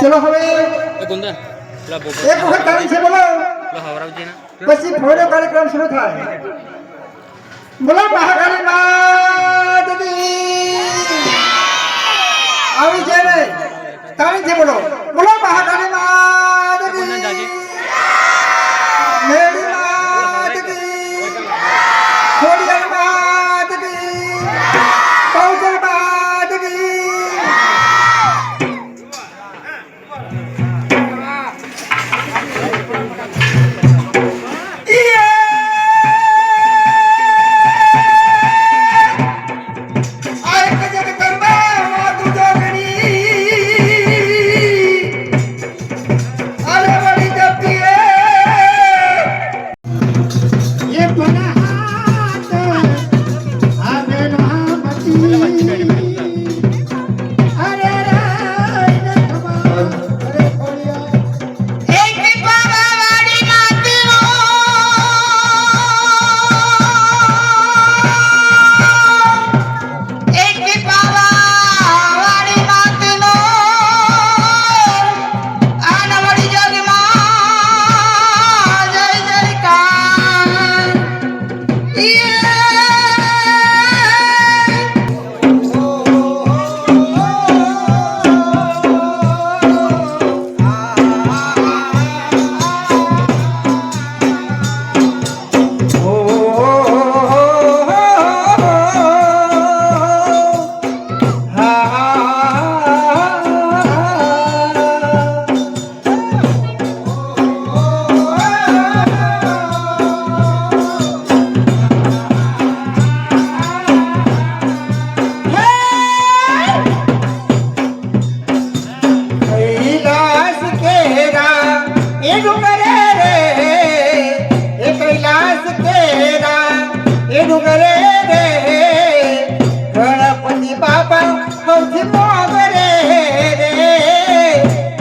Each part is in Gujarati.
ચલો હવે એક વખત તાળી છે બોલો પછી ફોડો કાર્યક્રમ શરૂ થાય બોલો મહાકાળી માત કી આવી છે ને તાળી છે બોલો બોલો મહાકાળી માત કી મેરી માત કી ખોડિયાર માત કી કૌશલ માત કી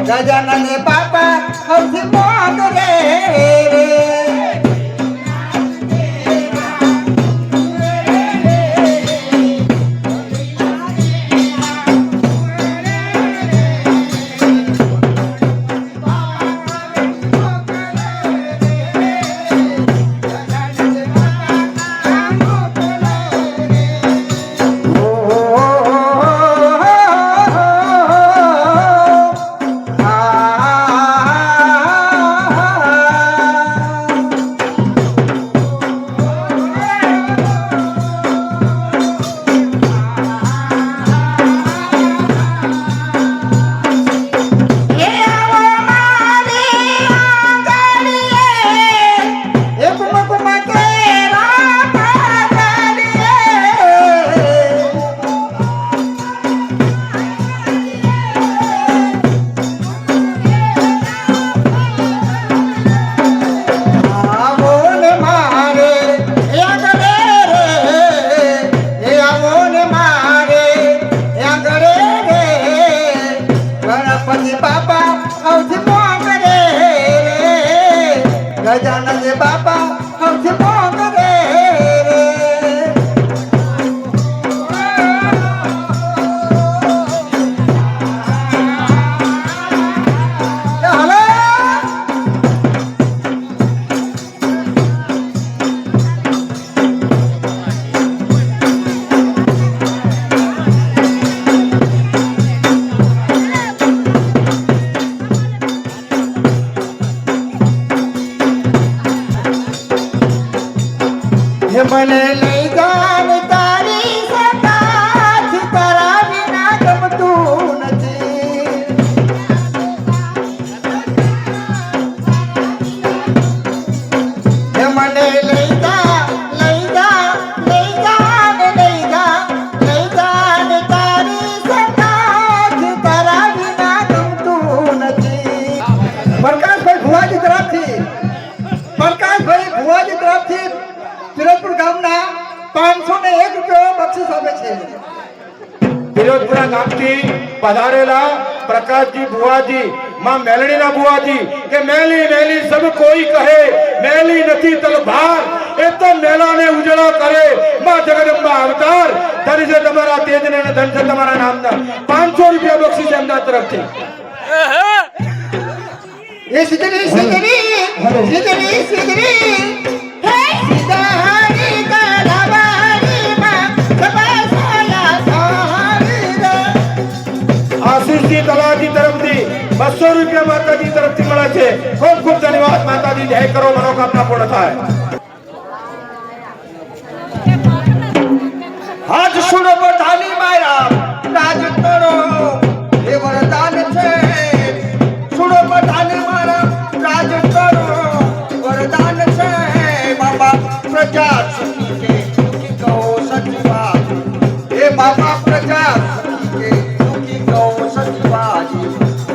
गजानन बापा हमसे मांग रे गजानन बापा हमसे मांग रे મને લઈ જાન તારી સતાજ તારા વિના ગમતું નથી મને લઈ જા લઈ જા લઈ જા લઈ જા લઈ જા તારી સતાજ તારા વિના ગમતું નથી પ્રકાશભાઈ ભુવાજી તરફથી વિરોધપુર ગામના 501 રૂપિયા બક્ષિસ આપે છે વિરોધપુરા ગામથી પધારેલા પ્રકાશજી ભુવાજી માં મેલડીના ભુવાજી કે મેલી મેલી સબ કોઈ કહે મેલી નથી તલભાર એ તો મેલાને ઉજળો કરે માં જગદંબા અવતાર ધન છે તમારા તેજને અને ધન છે તમારા નામના 500 રૂપિયા બક્ષિસ એમના તરફથી એ સિદ્ધરી સિદ્ધરી સિદ્ધરી સિદ્ધરી હે સિદ્ધારી ગલાવારી માં સબાસોયા સારી રે આશીષજી તલાજી તરફથી 200 રૂપિયા માતાજી તરફથી મળે છે ખૂબ ખૂબ ધન્યવાદ માતાજી જય કરો મનોકામના પૂર્ણ થાય હાથ સુનો બધાની મારા રાજ તોડો એ વરદાન છે સુનો બધાની મારા રાજ તોડો વરદાન છે બાબા પ્રજા સુખી કે સુખી કહો સચી વાત એ બાબા પ્રજા સુખી કે સુખી કહો સચી વાત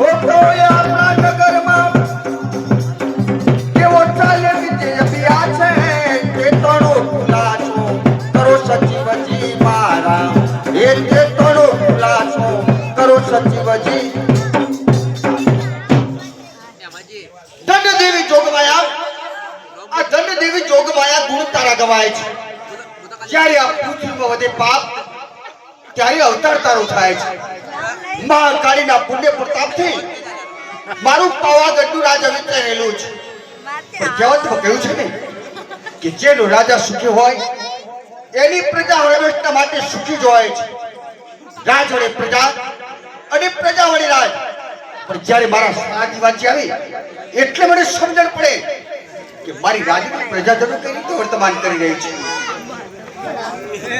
ઓ તો એ આપણા નગરમાં કેવો ચાલે વિજય અભિયાન છે તે તોડો ખુલાસો કરો સચીવજી મારા એ તે તોડો ખુલાસો કરો સચીવજી દંડ દેવી જોગમાયા આ દંડ દેવી જોગમાયા ગુણ તારા ગવાય છે જ્યારે આ પૃથ્વીમાં વધે પાપ ત્યારે અવતાર તારો થાય છે મહાકાળીના પુણ્ય પ્રતાપથી મારું પાવાગઢનું રાજ હવે રહેલું છે પણ કહેવતમાં કહ્યું છે ને કે જેનો રાજા સુખી હોય એની પ્રજા હંમેશા માટે સુખી જ હોય છે રાજ વડે પ્રજા અને પ્રજા વડે રાજ પણ જ્યારે મારા સારાજી વાંચી આવી એટલે મને સમજણ પડે કે મારી રાજની પ્રજાજનો કઈ રીતે વર્તમાન કરી રહી છે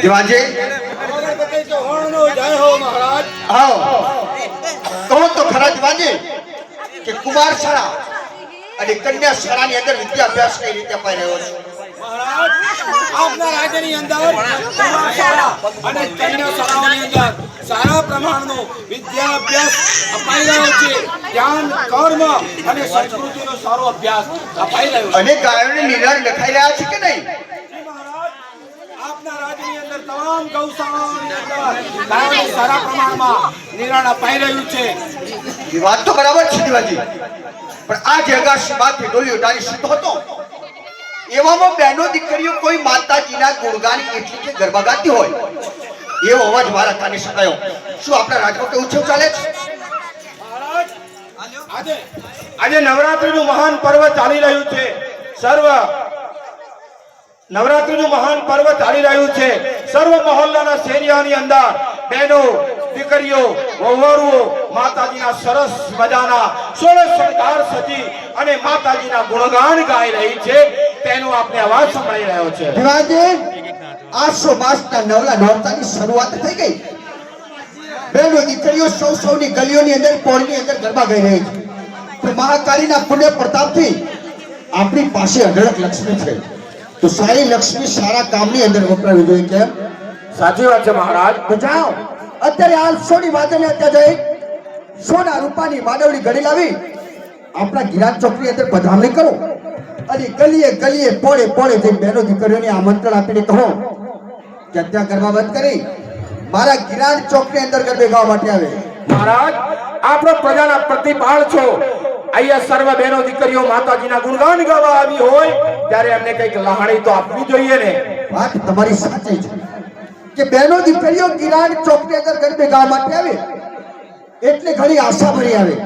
દિવાનજી આવો કહો તો ખરા દિવાનજી કે કુમાર શાળા અને કન્યા શાળાની અંદર વિદ્યાભ્યાસ કઈ રીતે અપાઈ રહ્યો છે આપના રાજ્યની અંદર કુમાર શાળા અને કન્યા શાળાઓની અંદર સારા પ્રમાણનો વિદ્યાભ્યાસ અપાઈ રહ્યો છે જ્ઞાન કર્મ અને સંસ્કૃતિનો સારો અભ્યાસ અપાઈ રહ્યો છે અને ગાયોને નિરાણ લખાઈ રહ્યા છે કે નહીં આપના રાજ્યની અંદર તમામ ગૌશાળાઓની અંદર ગાયોને સારા પ્રમાણમાં નિરાણ અપાઈ રહ્યું છે એ વાત તો બરાબર છે દિવાજી પણ આ જે અગાશીમાંથી ડોલીઓ ડાલી સીધો હતો એવામાં બહેનો દીકરીઓ કોઈ માતાજીના ગુણગાન એટલી કે ગરબા ગાતી હોય એવો અવાજ મારા કાને સંભળાયો શું આપણા રાજકોટ ઉત્સવ ચાલે છે આજે નવરાત્રીનું મહાન પર્વ ચાલી રહ્યું છે નવરાત્રીનું મહાન પર્વ ચાલી રહ્યું છે સર્વ મહોલ્લાના શેરીઓની અંદર બહેનો દીકરીઓ વહુવરુઓ માતાજીના સરસ મજાના 16 શણગાર સજી અને માતાજીના ગુણગાન ગાઈ રહી છે તેનો આપને અવાજ સંભળાઈ રહ્યો છે દિવાજી આસો માસના નવલા નોરતાની શરૂઆત થઈ ગઈ બહેનો દીકરીઓ સૌની ગલીઓની અંદર પોળની અંદર ગરબા ગાઈ રહી છે તો મહાકાળીના પુણ્ય પ્રતાપથી આપણી પાસે અઢળક લક્ષ્મી છે તો સારી લક્ષ્મી સારા કામની અંદર વપરાવી જોઈએ કેમ સાચી વાત છે મહારાજ તો જાઓ અત્યારે હાલ સોની વાદને અત્યારે જઈ સોના રૂપાની માનવડી ઘડી લાવી આપણા ગિરાજ ચોકની અંદર પધરામણી કરો અને ગલીએ ગલીએ પોળે પોળે જે બહેનો દીકરીઓને આમંત્રણ આપીને કહો કે અત્યારે ગરબા બંધ કરી મારા ગિરાજ ચોકની અંદર ગરબે ગાવા માટે આવે મહારાજ આપણો પ્રજાના પ્રતિપાળ છો અહીંયા સર્વ બહેનો દીકરીઓ માતાજીના ગુણગાન ગાવા આવી હોય ત્યારે એમને કંઈક લહાણી તો આપવી જોઈએ ને વાત તમારી સાચી છે કે બહેનો દીકરીઓ ગિરાજ ચોકની અંદર ગરબે ગાવા માટે આવે એટલે ઘણી આશા ભરી આવે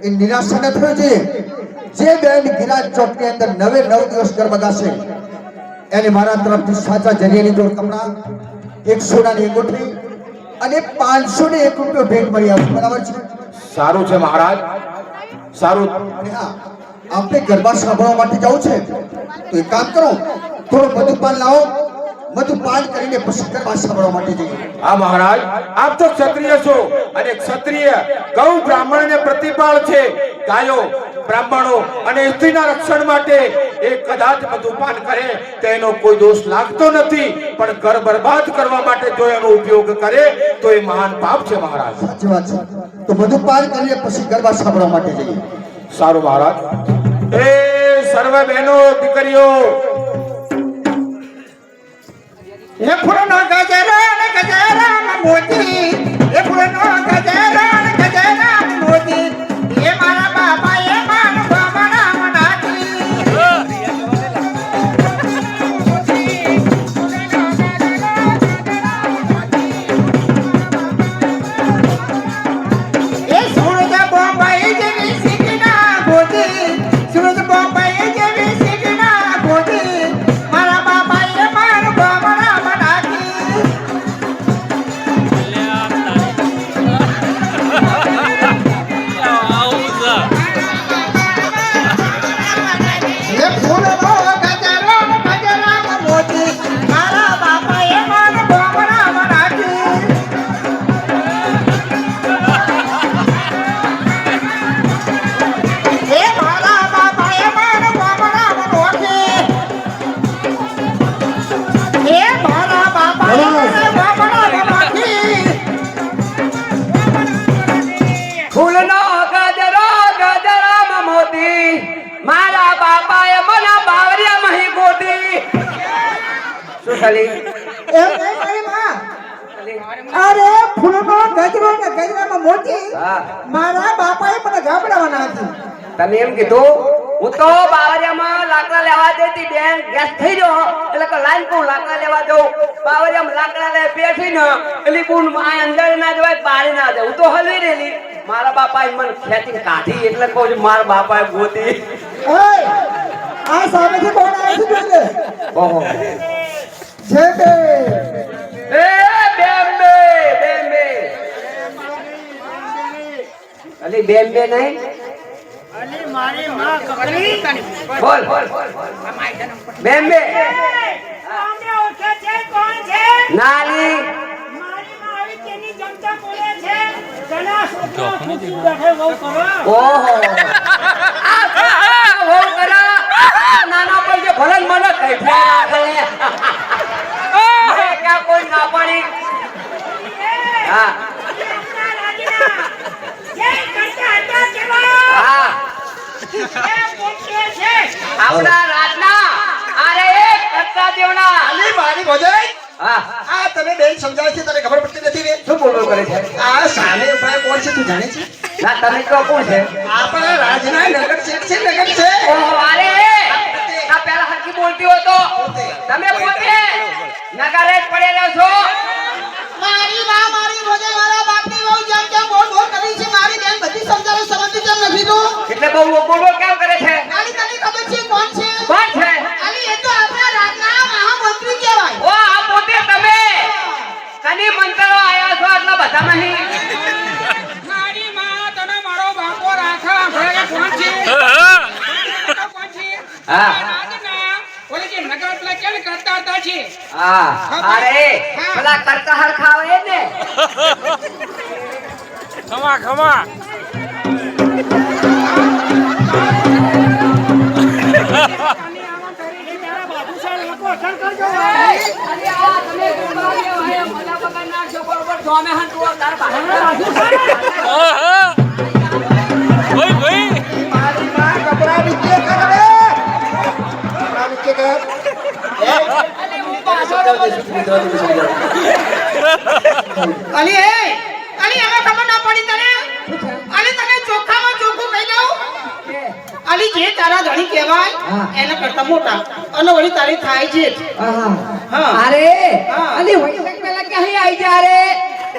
એ નિરાશા ન થવી જોઈએ જે બેન ગિરાજ ચોકની અંદર 9 દિવસ ગરબા ગાશે એને મારા તરફથી સાચા જરિયાની જોડ કપડા 1 સોનાની અંગૂઠી અને 501 રૂપિયો ભેટ મળી આવશે બરાબર છે સારું છે મહારાજ સારું અને હા આપણે ગરબા સાંભળવા માટે જવું છે તો એક કામ કરો થોડું મધુપાન લાવો મધુપાન કરીને પછી ગરબા સાંભળવા માટે જઈએ હા મહારાજ આપ તો ક્ષત્રિય છો અને ક્ષત્રિય ગૌ બ્રાહ્મણને પ્રતિપાળ છે ગાયો બ્રાહ્મણો અને સ્ત્રીના રક્ષણ માટે એ કદાચ મધુપાન કરે તેનો કોઈ દોષ લાગતો નથી પણ ઘર બરબાદ કરવા માટે જો એનો ઉપયોગ કરે તો એ મહાન પાપ છે મહારાજ સાચી વાત છે તો મધુપાન કરીને પછી ગરબા સાંભળવા માટે જઈએ સારું મહારાજ એ સર્વ બહેનો દીકરીઓ એ ફૂલનો ગજરો ને ગજરા મોતી એ ફૂલનો ગજરો ને ગજરા મોતી એ મારા બાપા એ માન બાબા નાથી એમ નહીં મારી માં. અરે ફૂલનો ગજરો ને ગજરામાં મોતી હા. મારા બાપાએ મને ગાબડાવાના હતી. તમે એમ કીધું હું તો બાવરિયામાં લાકડા લેવા જતી બેન ગેસ થઈ ગયો એટલે કે લાઈન કો લાકડા લેવા દઉં બાવરિયામાં લાકડા લે બેઠી ને એટલે કોણ આ અંદર ના જવાય બહાર ના જાય હું તો હલવી રેલી મારા બાપાએ મને ખેંચીને કાઢી એટલે કહું છું મારા બાપાએ ગોતી ઓય આ સામેથી કોણ આવે છે જોજે. ઓહો જે બે એ બેમ્બે બેમ્બે અલી બેમ્બે નહીં બોલ બેમ્બે નાલી ઓહો વો કરા નાના પર જે ભલન મને કઈ ફેરા રાખે ક્યાં કોઈ ના પાડી હા હા આપણા રાજના અરે એક કરતા દેવના અલી મારી ભોજાઈ હા આ તને બેન સમજાવે છે તને ખબર પડતી નથી ને. શું બોલબોલ કરે છે આ સામે ઉભા કોણ છે તું જાણે છે? ના તમે તો કોણ છે આપણા રાજના નગર શેઠ છે નગર છે. ઓહો અરે આ પેલા હરકી બોલતી હો તો તમે પોતે નગારે જ પડે રહ્યો છો મારી માં મારી ભોજાઈ મારા બાપની વહુ જેમ કેમ બોલ બોલ કરી છે મારી બેન બધી સમજાવે સમજતી કેમ નથી તું? એટલે બહુ બોલબોલ કેમ કરે છે આલી તને ખબર છે કોણ છે? કોણ છે આલી એ તો આપણા રાજના મહામંત્રી કહેવાય. ઓ આ પોતે તમે કની મંત્રો આયા છો આટલા બધા નહીં મારી માં તને મારો બાપો રાખા ભરે કોણ છે કોણ છે હા રાજના ઓલે જે નગર પેલા કેમ કરતા હતા છે હા અરે પેલા કરતા હરખા હોય ને ખમા ખમા મારી માં કપડા નીચે કર રે. કપડા નીચે કર. અલી એ અલી હવે ખબર ના પડી તને? અલી તને ચોખામાં ચોખ્ખું કહી દઉં. અલી જે તારા ધણી કહેવાય એના કરતા મોટા અને વળી તારી થાય છે. હા. અરે હા. અલી વૈશાખ પેલા ક્યાં આવી જા રે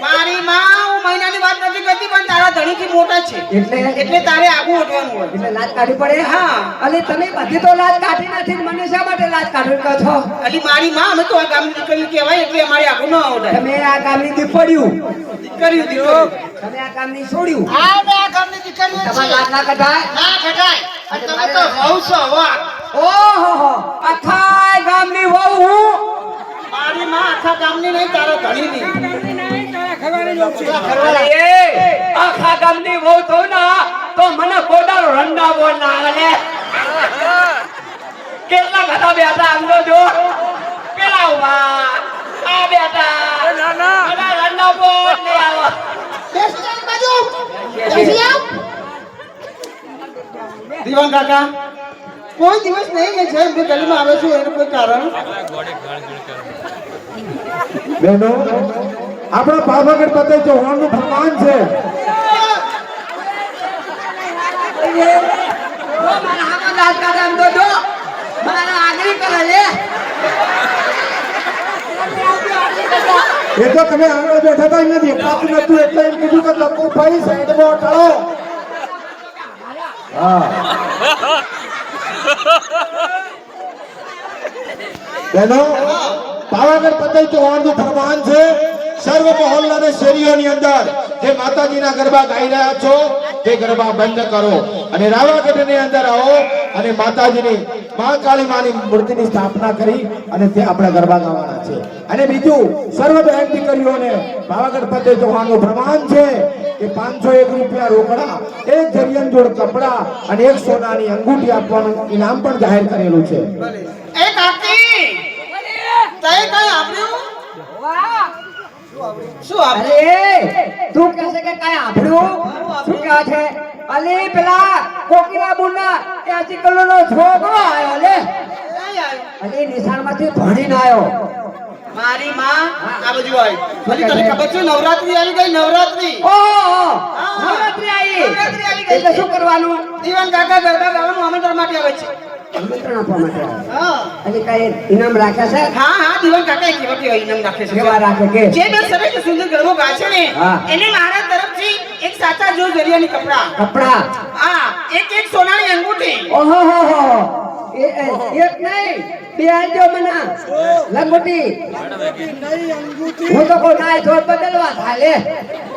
મારી માં હું મહિનાની વાત નથી કરતી પણ તારા ધણીથી મોટા છે એટલે તારે આગું ઉઠવાનું હોય. એટલે લાજ કાઢવી પડે હા. અલી તમે બધી તો લાજ કાઢી નથી મને શા માટે લાજ કાઢવી કહો છો અલી મારી માં અમે તો આ ગામની દીકરી કહેવાય એટલે અમારી આગું ન આવડાય. તમે આ ગામની દીપડ્યું દીકરીઓ તમે આ ગામની છોડ્યું આ બે આ ગામની દીકરીઓ તમારા છે. લાજ ના કઢાય ના કઢાય. અને તમે તો વહુ છો વાહ. ઓહો અખાય ગામની વહુ હું મારી માં આખા ગામની નહીં તારા ધણીની. અરે એ આખા ગામની વહુ તો ના તો મને કોદાળો રંડા બોલ ના આવે લે કેટલા બધા બેઠા આમનો જો પેલા ઉભા આ બેઠા ના રંડા બોલ ને આવો બેસી જા બાજુ. બેસી જા. દીવાન કાકા કોઈ દિવસ નહીં ને જેમ કે ગલીમાં આવે છું એનું કોઈ કારણ? બહેનો આપણા પાવાગઢ પતે ચૌહાણનું ફરમાન છે મારા હામાં દાંત કાઢા આમ તો જો મારા આગળ કરે લે એ તો તમે આગળ બેઠા હતા એમને દેખાતું નતું એટલે એમ કીધું કે લકુ ભાઈ સાઈડમાં ટાળો હા બહેનો પાવાગઢ પતે ચૌહાણનું ફરમાન છે સર્વ મહોલ્લા અને શેરીઓની અંદર જે માતાજીના ગરબા ગાઈ રહ્યા છો તે ગરબા બંધ કરો અને રાવાગઢની અંદર આવો અને માતાજીની મા કાળી માની મૂર્તિની સ્થાપના કરી અને તે આપણા ગરબા ગાવાના છે અને બીજું સર્વ બહેન દીકરીઓને પાવાગઢ પતે ચૌહાણનું ફરમાન છે કે 501 રૂપિયા રોકડા એક જરિયન જોડ કપડા અને એક સોનાની અંગૂઠી આપવાનું ઇનામ પણ જાહેર કરેલું છે એ કાકી તય કઈ આપ્યું? શું આપ્યું? અરે તું કહે છે કે કાઈ આભડ્યું શું કહે છે અલી પેલા કોકીલા બુના 80 કિલોનો છોકરો આયો લે નહીં આવ્યું. અલી નિશાળમાંથી ભણીને આયો મારી માં આ બાજુ આવી. ભલી તને ખબર છે નવરાત્રી આવી ગઈ નવરાત્રી. ઓહો નવરાત્રી આવી. નવરાત્રી આવી ગઈ. એટલે શું કરવાનું? દીવાન કાકા ગરબા ગાવાનું આમંત્રણ માટે આવે છે. આમંત્રણ આપવા માટે આવે. હા અને કઈ ઇનામ રાખ્યા છે? હા હા દીવાન કાકા એક કેવા કેવા ઇનામ રાખે છે. કેવા રાખે કે? જે બે સરસ સુંદર ગરબો ગાશે ને હા. એને મારા તરફથી એક સાચા જો જરિયાની કપડા. કપડા. હા એક સોનાની અંગૂઠી. ઓહો હો હો એક નહીં બે આલજો મને લંગોટી. હું તો કોઈ નાય થોડ બદલવા થાય લે.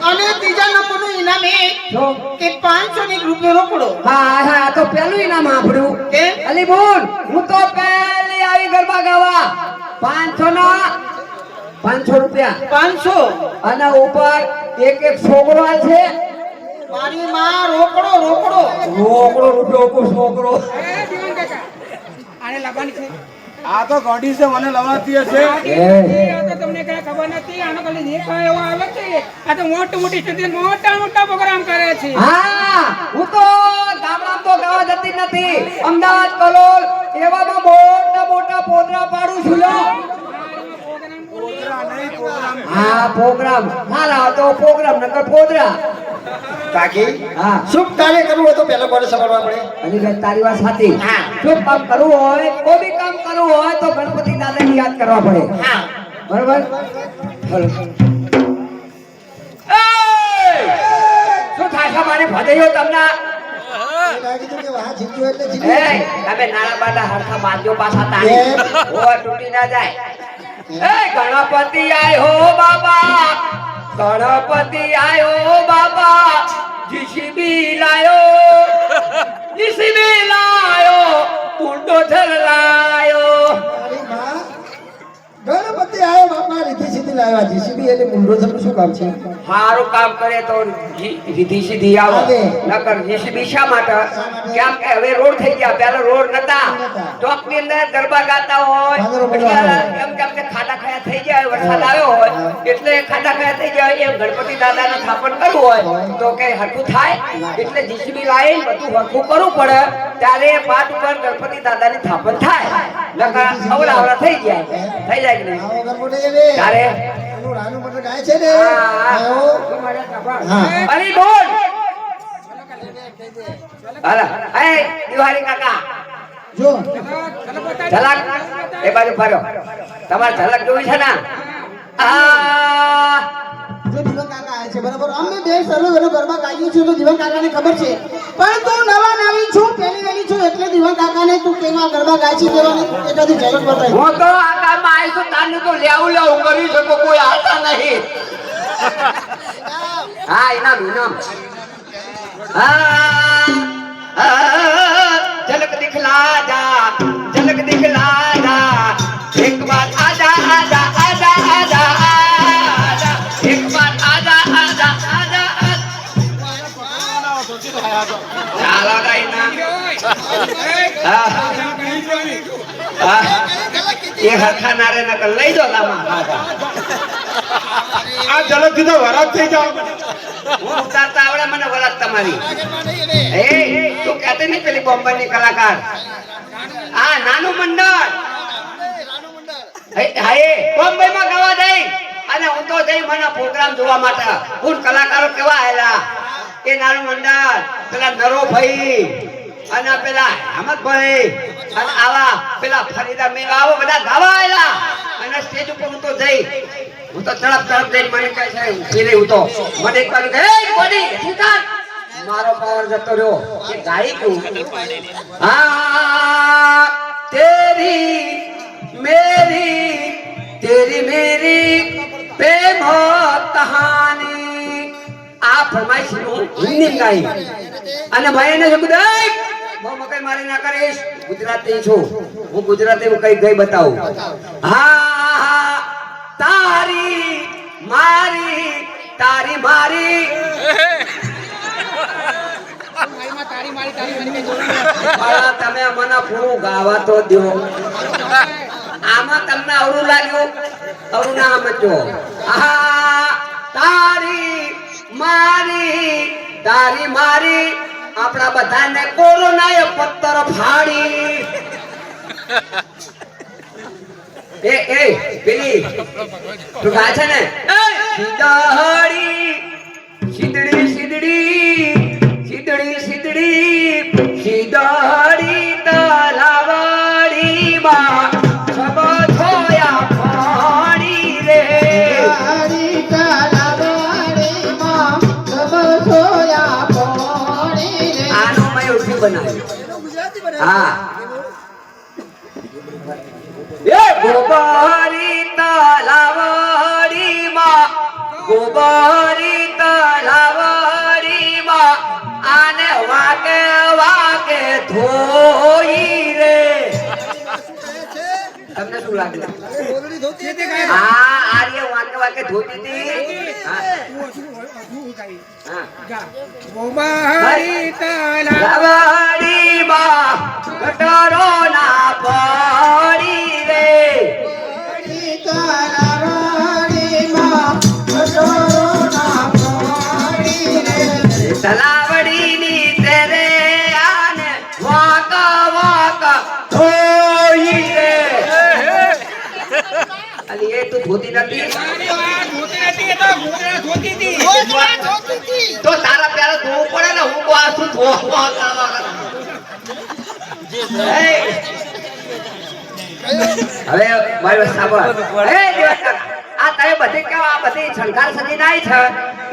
અને ત્રીજા નંબરનું ઇનામ એ જો કે 500 રૂપિયો રોકડો. હા હા તો પેલું ઇનામ આપણું કે અલી બોલ હું તો પહેલી આવી ગરબા ગાવા 500 ના 500 રૂપિયા 500 અને ઉપર એક છોકરો છે. મારી માં રોકડો રોકડો. છોકરો રૂપિયો ઉપર છોકરો. એ દીવાન કાકા આને લાવવાની છે આ તો ગાડી છે મને લવાતી હશે. આ તો તમને કઈ ખબર નથી આનો ખાલી દેખાય એવો આવે છે આ તો મોટી મોટી સ્ટેજ મોટા મોટા પ્રોગ્રામ કરે છે હા હું તો ગામડામાં તો ગાવા જતી નથી. અમદાવાદ કલોલ એવામાં મોટા મોટા પોદરા પાડું છું લો. હા પ્રોગ્રામ ના લાવ તો પ્રોગ્રામ નકર પોદરા. કાકી હા શુભ કાર્ય કરવું હોય તો પહેલા કોને સાંભળવા પડે? અને ભાઈ તારી વાત સાચી. હા. શું કામ કરવું હોય કોઈ બી કામ કરવું હોય તો ગણપતિ દાદાને યાદ કરવા પડે. હા બરોબર. બોલો. એ! શું થાય છે મારી ભદેયો તમને? એ તમે નાના બાટા હરખા બાંધજો પાછા તાળી ઓર તૂટી ના જાય. એ ગણપતિ આયો બાબા ગણપતિ આયો બાબા જીસીબી લાયો બુલડોઝર લાયો. ગણપતિ આયો બાપા રીતિ સીધી લાવ્યા જીસીબી એટલે બુલડોઝર નું શું કામ છે? સારું કામ કરે તો રીધી સીધી આવે. નકર જીસીબી શા માટે? કેમ કે હવે રોડ થઈ ગયા પેલા રોડ નતા. ચોક ની અંદર ગરબા ગાતા હોય એટલે એમ કેમ કે ખાડા ખાયા થઈ ગયા વરસાદ આવ્યો હોય એટલે ખાડા ખાયા થઈ ગયા એમ ગણપતિ દાદાને સ્થાપન કરવું હોય તો કઈ હરખું થાય એટલે જીસીબી લાવીને બધું હરખું કરવું પડે ત્યારે પાટ ઉપર ગણપતિ દાદાની સ્થાપન થાય. નકર અવળા થઈ જાય કે નહીં? ત્યારે અરે બોલ હાલા એ દિવાળી કાકા જો ઝલક એ બાજુ ફરો. તમારે ઝલક જોવી છે ને? આ જો જીવન કાકા આવે છે બરાબર. અમે બે સર્વ ગરબા ગાઈએ છીએ તો જીવન કાકાને ખબર છે પણ તું નવા નવી છું પહેલી વેલી છું એટલે જીવન કાકાને તું કેવા ગરબા ગાય છે તેવાની એકાદી ઝલક બતાવી. હું તો આ ગામમાં આવી છું તાને તો લેવું કરી શકો કોઈ આવતા નહીં. હા ઇનામ झलक दिखला जा एक बार आजा आजा आजा आजा आजा एक बार आजा आजा आजा ચાલો ગાઈના એ હરખા નારે નકર લઈ દો લામાં આ ઝલક થી તો વરાત થઈ જાવ. હું ઉતારતા આવડે મને વળત તમારી. એ તું કહેતી નહીં પેલી બોમ્બે ની કલાકાર આ નાનું મંડળ હા બોમ્બે માં ગાવા જઈ અને હું તો જઈ મને પ્રોગ્રામ જોવા માટે. હું કલાકારો કેવા આયેલા એ નાનું મંડળ પેલા નરો ભાઈ અને પેલા અહમદભાઈ અને આવા પેલા ફરીદા મેં આવા બધા ગાવા આયેલા અને સ્ટેજ ઉપર હું તો જઈ હું તો તડપ જઈને મને કહે છે ફીરે હું તો મને એક વાર કહે એ બોડી સીતા મારો પાવર જતો રહ્યો એ ગાઈ કું હા તેરી મેરી પ્રેમ કહાની આ ફરમાઈશ હું હિન્દી ગાઈ અને ભાઈ ને શું દઈ બહુ મકઈ મારી ના કરીશ ગુજરાતી છું હું ગુજરાતી હું કઈ ગઈ બતાવું હા તારી મારી તમે મને પૂરું ગાવા તો દો. આમાં તમને અવરું લાગ્યું અવરું ના સમજો. તારી મારી આપણા બધાને કોરોનાએ પત્તર ફાડી એ પેલી તું ગાય છે ને સીધડી સીધડી તલાવડી માં સબ છોયા પાણી રે હરી તલાવડી માં સબ સોયા પાણી રે. આનું મેં ઉઠી બનાવ્યું હા એ ગોબરી તલાવડી માં આને વાકે વાકે ધોઈ રે તમને શું લાગે હા આર્ય વાકે વાકે ધોતી હતી તલાવડી માં ગટરો ના પડી રે હરી તલાવડી માં કટોરા પાણી રે. તલાવડી ની તેરે આને વાક ધોઈ રે અલી એ તું ધોતી નથી તારી વાત ધોતી નથી, એ તો ઘૂંટણા ધોતી હતી. તો તારા પેલા ધોવું પડે ને હું આ શું ધોવા હવે મારી વાત સાંભળ એ દિવસ આ તમે બધી કેવા આ બધી શણગાર સજી નાઈ છે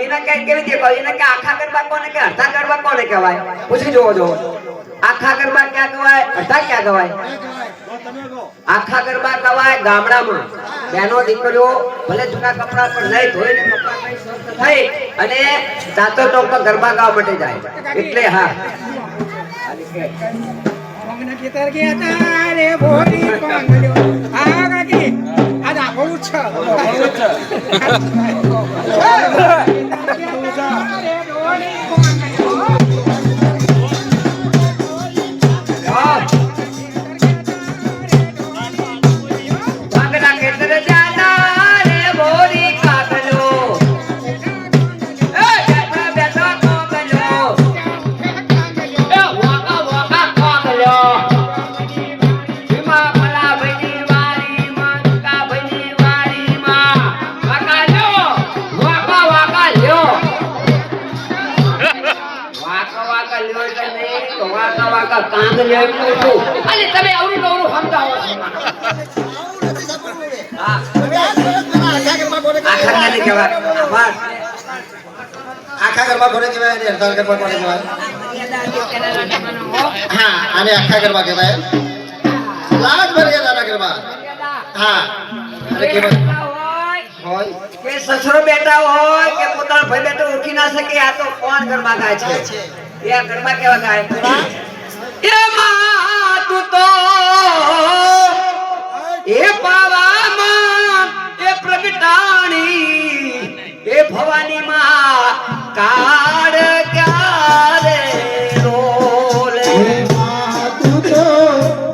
એને કઈ કેવી દેખો એને કે આખા ગરબા કોને કે અડધા ગરબા કોને કહેવાય પૂછી જોવો આખા ગરબા ક્યાં કહેવાય અડધા ક્યાં કહેવાય આખા ગરબા કહેવાય ગામડામાં બહેનો દીકરીઓ ભલે જૂના કપડા પર નહીં ધોઈને કપડા કઈ સ્વસ્થ થઈ અને દાંતો ચોક પર ગરબા ગાવા માટે જાય એટલે હા કોંગના ખેતર ગયા તા રે ભોરી કોંગલ્યો. આ કાકી, આ દાખલું જ છે. રે ભોરી કોંગલ્યો. વાંગના ખેતર જાતા રે ભોરી કાગલો એ બેઠા બેઠા કોગલો એ વાકા વાકા કોગલો હિમા ભલા ભઈની વારીમાં કા ભઈની વારીમાં વાકા લ્યો વાકા વાકા લ્યો એટલે નહીં તો વાકા કાંગ લ્યો એટલું છું અલી તમે આવડું નવરું સમજાવો હા આખા આખા ગરબા કોને કહેવાય અને અડધા ગરબા કોને કહેવાય? હા, આને આખા ગરબા કહેવાય. લાજ ભરી દાદા ગરબા. હા, અને કહેવાય હોય કે સસરો બેટા હોય કે પોતાનો ભાઈ બેટો ઉઠી ના શકે આ તો કોણ ગરબા ગાય છે એ આ ગરબા કેવા ગાય એ માં તું તો એ પાવામાં એ પ્રગટાણી એ ભવાની માં કાળ ક્યારે રોલે તું તો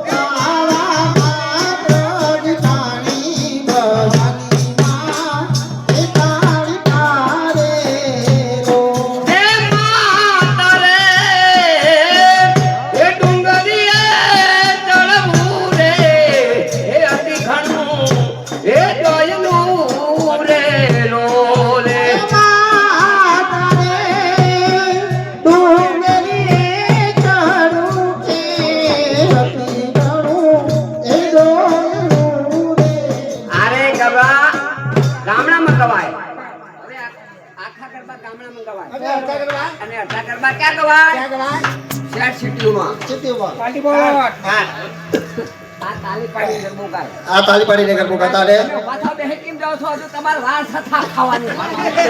કાળામાં પ્રગટાણી ભવાની માં એ કાળી કાળે રો. હે માતા રે એ ડુંગરીએ ચડવું રે એ અતિ ઘણું એ દોયલું રે લોલે માતા રે ડુંગરીએ ચડું કે હતી ઘણું એ દોયલું રે. આરે ગરબા ગામડામાં ગવાય હવે આખા ગરબા ગામડામાં ગવાય અને અડધા ગરબા ક્યાં ગવાય શહેર સિટીઓમાં પાટી બોટ. હા, આ તાલી પાડી ગરબો ગાય આ તાલી પાડીને ગરબો ગાતા ને પાછા બે કેમ જાવ છો હજુ તમારે વાર થતા ખાવાની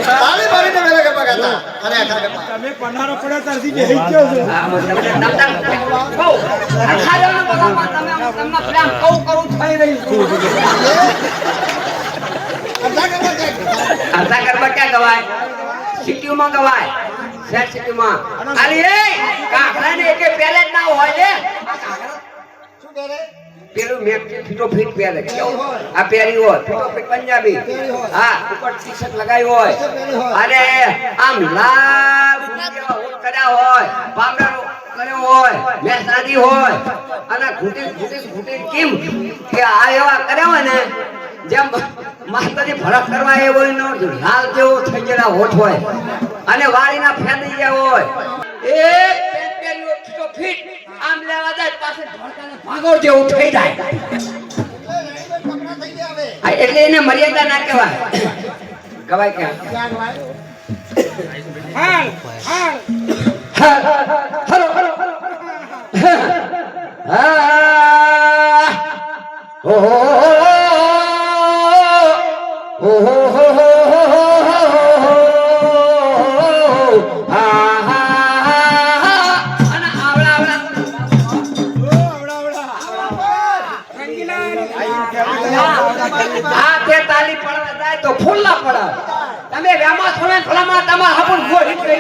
તાલી પાડીને વેલા ગરબા ગાતા અને આખા ગરબા. હા, તમને કહું, અખાડાના બધામાં તમને પ્રેમ કરું થઈ રહી છું. અડધા ગરબા ક્યાં ગવાય સિટીઓમાં ગવાય શહેર સિટીમાં અરે એ કાકરાને એકે પહેલે જ ના હોય ને શું કરે? પેલું મેક ફીટો ફીટ પહેરે કેવું આ પહેરી હોય ફીટો ફીટ પંજાબી હા ઉપર ટી-શર્ટ લગાવી હોય અને આમ લાલ કર્યા હોય પાવડર કર્યો હોય મેસાદી હોય અને ઘૂંટી કેમ કે આ એવા કર્યા હોય ને જેમ માતાજી ભરત કરવા એ હોય નો લાલ જેવો થઈ ગયેલા હોઠ હોય અને વાળીના ફેંદી ગયા હોય એક પેન્ટેરિયો ફીટો ફીટ આમ લેવા જાય પાસે ઢોળકાને ભાગો જેવું થઈ જાય એટલે એને મર્યાદા ના કહેવાય કહેવાય કે હાલ હાલ હલો હલો તાલી પડવા જાય તો ફૂલ્લા પડે તમે વેમાં થોડે ફલામાં તમાર હપણ ગોળી કહી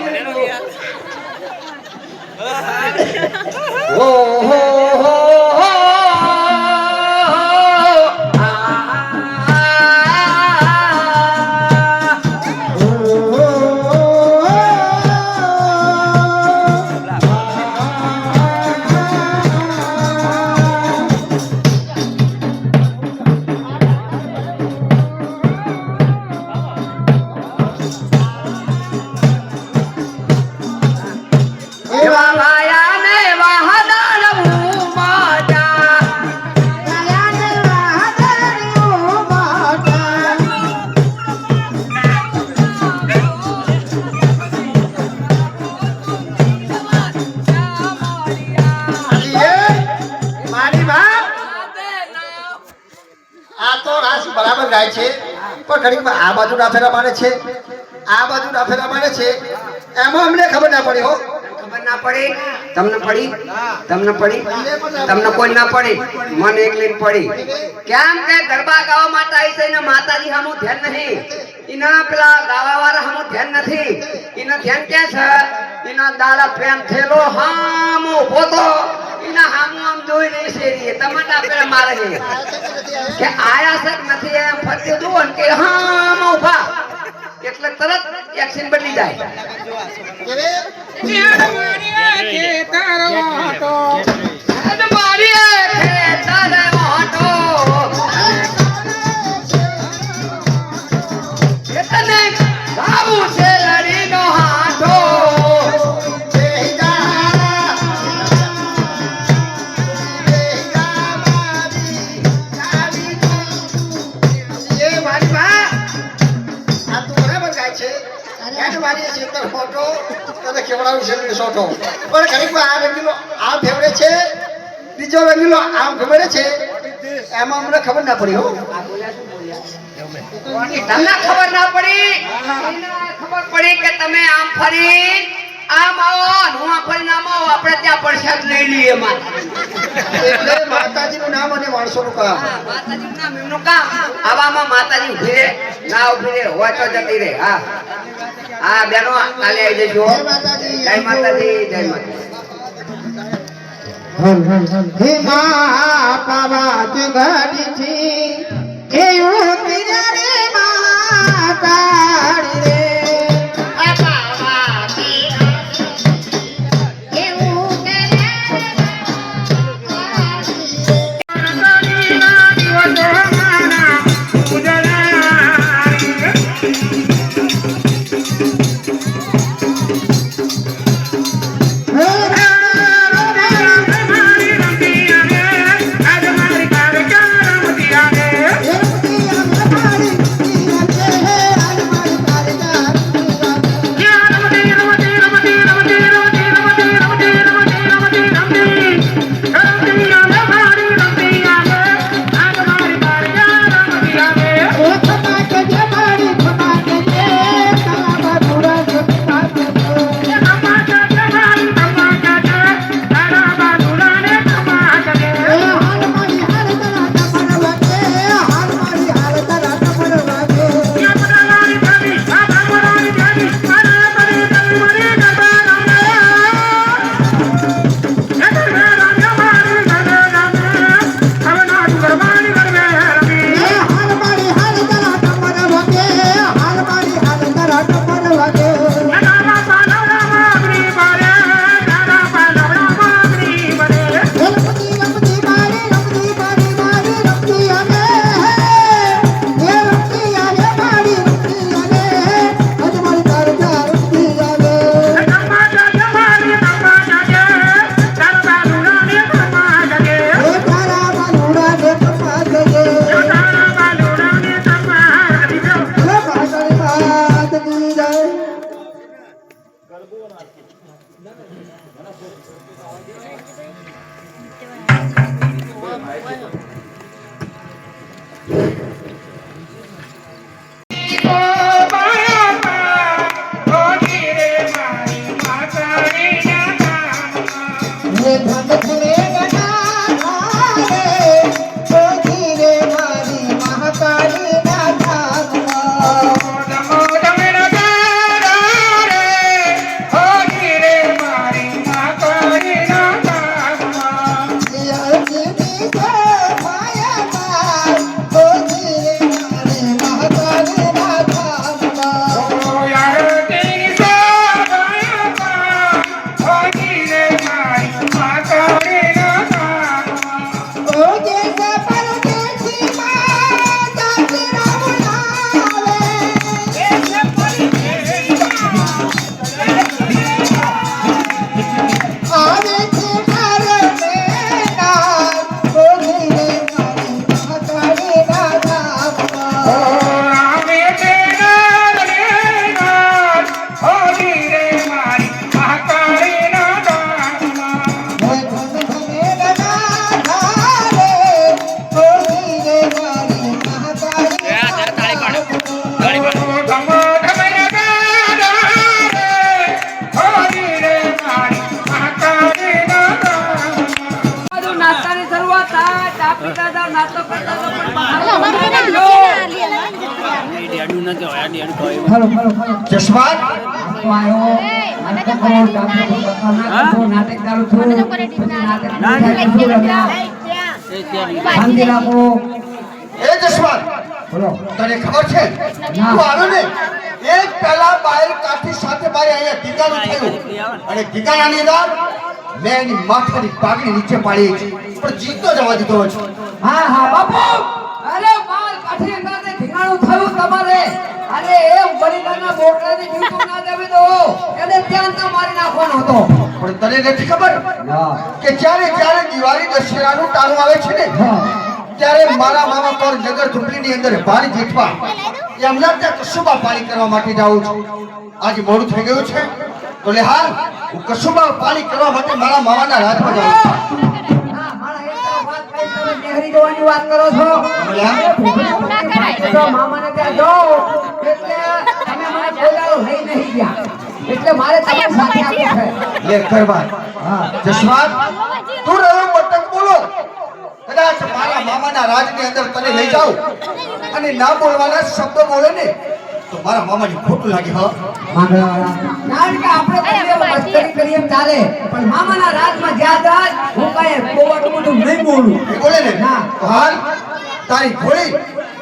બરાબર ગાય છે પણ ઘડીક આ બાજુ ડાફેરા મારે છે આ બાજુ ડાફેરા મારે છે એમાં અમને ખબર ના પડી હો ખબર ના પડી તમને પડી તમને પડી તમને કોઈ ના પડી મને એકલી પડી કેમ કે ગરબા ગાવા માટે આવી છે ને માતાજી સામું ધ્યાન નહીં એના પેલા ગાવા વાળા સામું ધ્યાન નથી એના ધ્યાન ક્યાં છે એના દાડા પ્રેમ થયેલો હામો પોતો એના હામું આમ જોઈ રહી છે તમારા પેલા મારે કે આયા છે કે નથી એમ ફરતી જુઓ ને કે હામો ઉભા એટલે તરત એક્શન બદલી જાય બીજો રંગીલો આમ ખબર છે એમાં અમને ખબર ના પડી હો તમને ખબર ના પડી ખબર પડી કે તમે આમ ફરી આમ આવો હું આ ફરી નામ આવો આપણે ત્યાં પ્રસાદ લઈ લઈએ એટલે માતાજીનું નામ અને માણસોનું કામ માતાજીનું નામ એમનું કામ આવામાં માતાજી ઉભી રહે ના ઉભી રહે હોય તો જતી રહે હા હા બેનો કાલે આવી જજો જય માતાજી જય માતાજી હે મા પાવા જગડી થી એવું પીરા રે માતાડી રે આ પાવા એવું જસવંત તો આયો નાટક કરો નાટક ચાલુ થયું શાંતિ રાખો એ જસવંત બોલો તને ખબર છે તું આવ્યો ને એક પહેલા બાયલ કાઠી સાથે મારે અહીંયા ઠીકાણું થયું અને ઠીકાણાની અંદર મેં એની માથાની પાઘડી નીચે પાડી છે પણ જીતતો જવા દીધો છે હા હા બાપુ અરે બાલ કાઠી અંદર ઠીકાણું થયું તમારે અરે એ બલિદાનના બોકડાની જીવતું ના દેવી દો એને ત્યાં તો મારી નાખવાનો હતો પણ તને નથી ખબર કે જ્યારે દિવાળી દશેરાનું ટાણું આવે છે ને ત્યારે મારા મામા પર નગર ઝૂંપડીની અંદર ભારી જીતવા એમના ત્યાં કસુબા પાણી કરવા માટે જાઉં છું આજે મોડું થઈ ગયું છે તો લે હાલ હું કસુબા પાણી કરવા માટે મારા મામાના રાજમાં જાઉં છું હા મારા એક વાત કઈ તમે નહેરી જોવાની વાત કરો છો તો મામાને ત્યાં જાઓ એટલે તમે મને બોલાવો લઈ નહીં ગયા એટલે મારે તમારી સાથે આવવું છે લે કરવા હા જસવંત તું રહ્યો બટક બોલો કદાચ મારા મામાના રાજની અંદર તને લઈ જાઉં અને ના બોલવાના શબ્દો બોલે ને તો મારા મામાની ખોટું લાગે હા કારણ કે આપણે તો મસ્તરી કરીએ એમ ચાલે પણ મામાના રાજમાં જ્યાં જાય હું કાંઈ બોવાનું બધું નહીં બોલું એ બોલે ને ના. તો હાલ તારી ઘોડી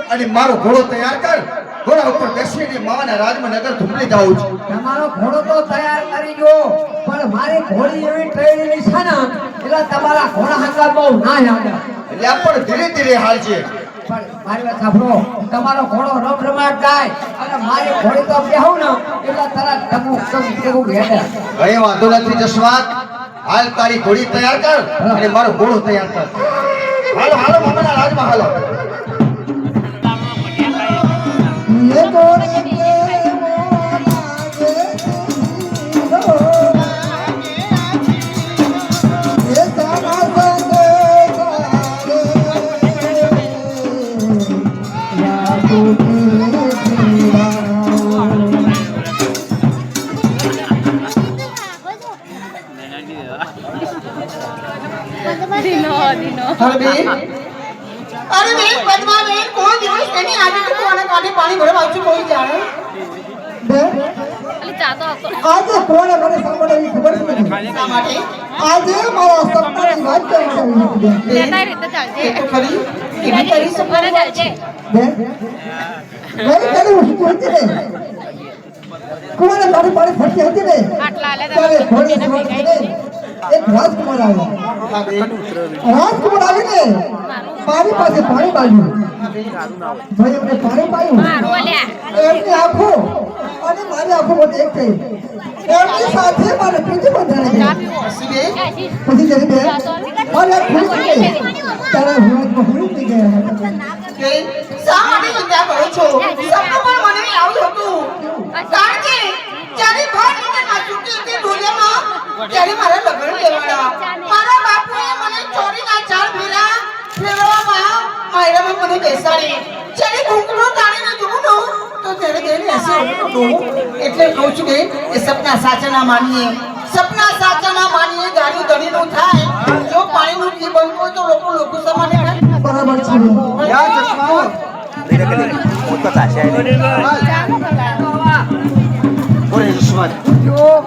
અને મારો ઘોડો તૈયાર કર ઘોડા ઉપર બેસીને મામાના રાજમાં નગર ઝૂંપડી જાઉં છું તમારો ઘોડો તો તૈયાર કરી દો પણ મારી ઘોડી એવી ટ્રેનિંગ છે ને એટલે તમારા ઘોડા હંકાર બહુ ના યાદ એટલે આ પણ ધીરે ધીરે હાલ છે પણ મારી વાત સાંભળો તમારો ઘોડો રમરમાટ જાય અને મારી ઘોડી તો બેહું ને એટલે તરત ટપુક હેડે કઈ વાંધો નથી જસવંત હાલ તારી ઘોડી તૈયાર કર અને મારો ઘોડો તૈયાર કર હાલો હાલો મામાના રાજમાં હાલો અરે બેન પદ્માબેન કોઈ દિવસ એની આજે તો કોના કાઢે પાણી ભરવા આવશે કોઈ જાણે આજે કોણે મને સાંભળવી ખબર નથી શા માટે આજે મારા સપનાની વાત કરવાની હતી એ તો ખરી એની તારી સપના બેન મારી તારી વસ્તુ હતી ને કોણે તારી પાણી ફરતી હતી ને ત્યારે ઘોડી સવાર ને એક રાજકુમાર આવ્યો હા બેન રાજકુમાર આવીને મારી પાસે પાણી માંગ્યું ભાઈ એમને પાણી પાયું એમની આંખો અને મારી આંખો વચ્ચે એક થઈ એમની સાથે મારે પીઠી બંધાણી ગઈ હસી બેન પછી જરી બે મારી આંખ ખુલી ગઈ ત્યારે હું ખુલી ગયા બેન શા માટે ચિંતા કરો છો સપનામાં મને આવ્યું હતું કારણ કે જ્યારે ભાઈ મને ચૂકી હતી ડોલિયામાં ત્યારે મારા લગ્ન લેવાડા મારા બાપુએ મને ચોરીના ચાર ફેરા ફેરવામાં માયરામાં મને બેસાડી જ્યારે ઘૂંઘરો તાણીને જોઉં ને તો ત્યારે તેને હસી ઉઠું એટલે કહું છું કે એ સપના સાચા ના માનીએ સપના સાચા ના માનીએ ગાડી દડીનું થાય જો પાણીનું કી બંધ હોય તો લોકો સમાને ખાય બરાબર છે યા જસવંત બોલે જસવંત જો